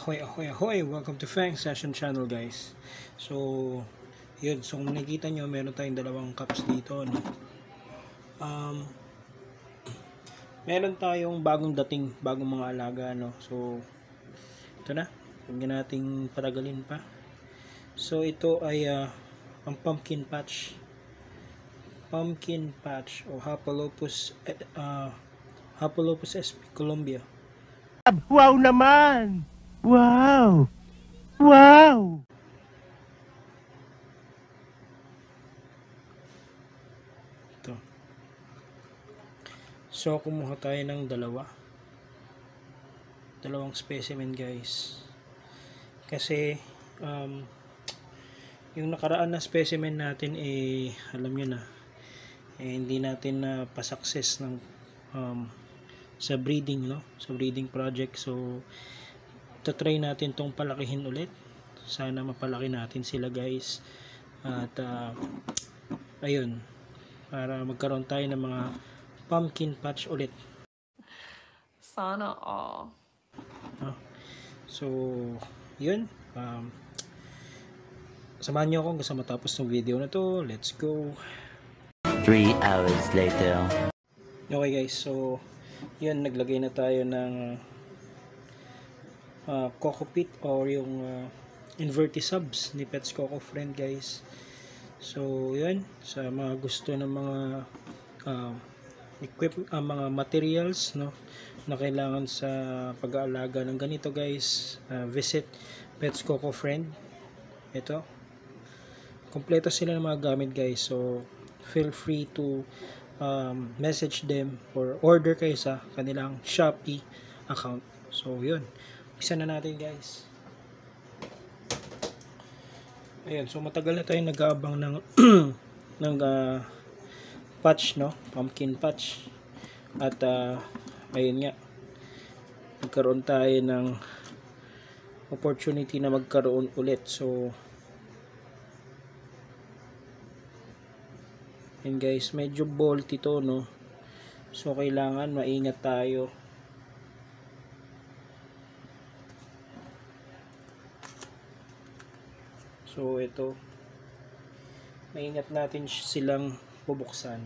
Ahoy, ahoy, ahoy! Welcome to Fang Session Channel, guys. So, yun. So, kung nakikita nyo, meron tayong dalawang cups dito, no? Meron tayong bagong dating, bagong mga alaga, no? So, ito na. Huwag na nating patagalin pa. So, ito ay ang pumpkin patch. Pumpkin patch o Hapalopus sp. Colombia. Wow naman! Wow! Wow! Ito. So, kumuha tayo ng dalawang specimen, guys. Kasi yung nakaraan na specimen natin alam nyo na, hindi natin na pa-success ng sa breeding, no? Sa breeding project. So, try natin tong palakihin ulit. Sana mapalaki natin sila, guys. At ayun, para magkaroon tayo ng mga pumpkin patch ulit. Sana all. So, yun. Samahan nyo ako hanggang sa matapos ng video na to. Let's go. 3 hours later. Okay, guys. So, yun. Naglagay na tayo ng Coco Pit or yung Invertisubs ni Pets Coco Friend, guys. So, yun. Sa mga gusto ng mga mga materials, no, na kailangan sa pag-aalaga ng ganito, guys, visit Pets Coco Friend. Ito, kompleto sila ng mga gamit, guys. So feel free to message them or order kayo sa kanilang Shopee account. So yun, isa na natin, guys. Ayun, so matagal na tayong nag-aabang ng ng patch, no, pumpkin patch. At ayun nga, nagkaroon tayo ng opportunity na magkaroon ulit. So yun, guys, medyo bulky to, no, so kailangan maingat tayo. So ito, maingat natin silang bubuksan.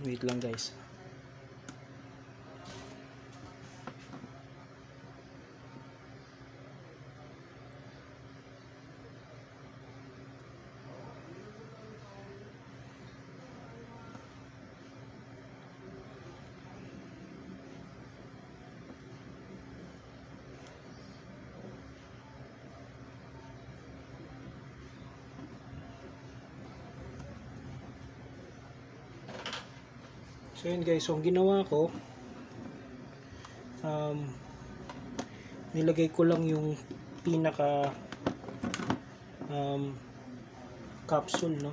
Wait lang, guys. So yun, guys, so ang ginawa ko, nilagay ko lang yung pinaka capsule, no,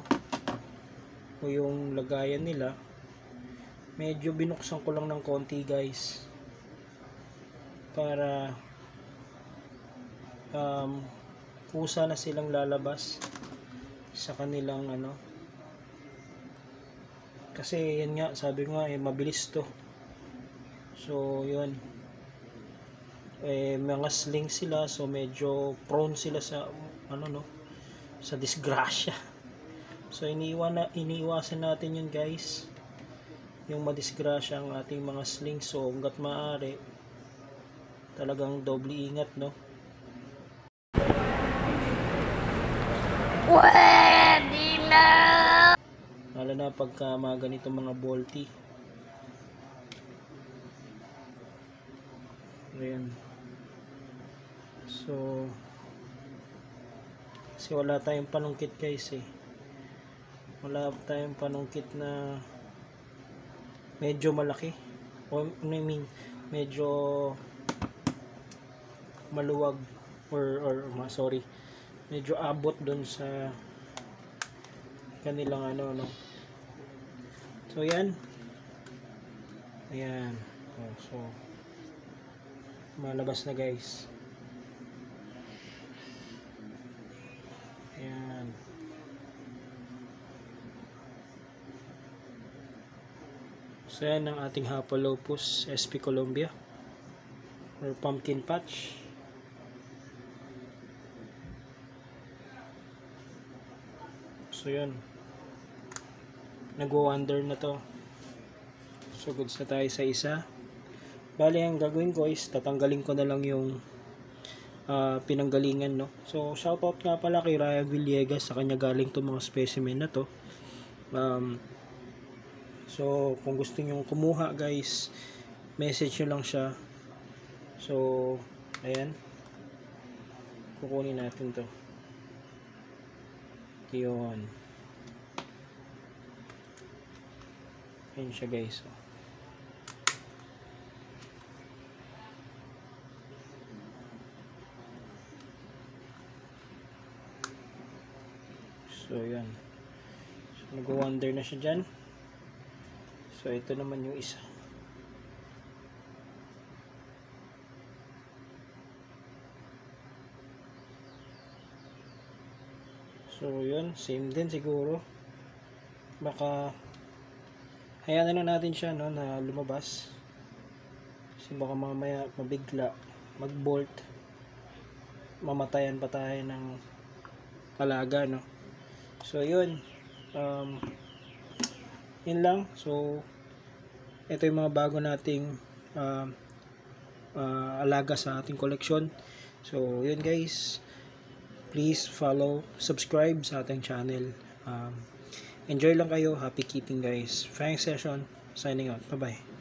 o yung lagayan nila. Medyo binuksan ko lang ng konti, guys, para kusa na silang lalabas sa kanilang kasi yan nga, sabi ko nga, mabilis to. So yun, mga sling sila, so medyo prone sila sa sa disgrasya. So iniiwasan natin yun, guys, yung madisgrasya ang ating mga sling. So hanggat maaari, talagang doble ingat, no. Pwede na! Lalo na pagka mga ganito mga bolty. Ayan. So, kasi wala tayong panungkit, guys, wala tayong panungkit na medyo malaki, o medyo maluwag, or sorry, medyo abot dun sa kanilang no. So yan, ayan. So malabas na, guys. Ayan. So yan ang ating Hapalopus sp. Columbia or pumpkin patch. So yun, nag-wonder na to. So goods na tayo sa isa. Bali ang gagawin ko is tatanggalin ko na lang yung pinanggalingan, no. So shoutout nga pala kay Raya Villegas, sa kanya galing to mga specimen na to. So kung gusto nyo kumuha guys, message nyo lang siya. So ayan, kukunin natin to. Yun, ayan siya guys. So yan, so, nag-wonder na siya dyan. So ito naman yung isa. So yun, same din siguro. Baka hayaan na lang natin siya, no, na lumabas. Kasi baka mamaya mabigla, mag-bolt, mamatayan pa tayo ng alaga, no. So yun, yun lang. So ito yung mga bago nating alaga sa ating koleksyon. So yun guys, please follow, subscribe sa ating channel. Enjoy lang kayo, happy keeping guys. Frank Session signing out, bye bye.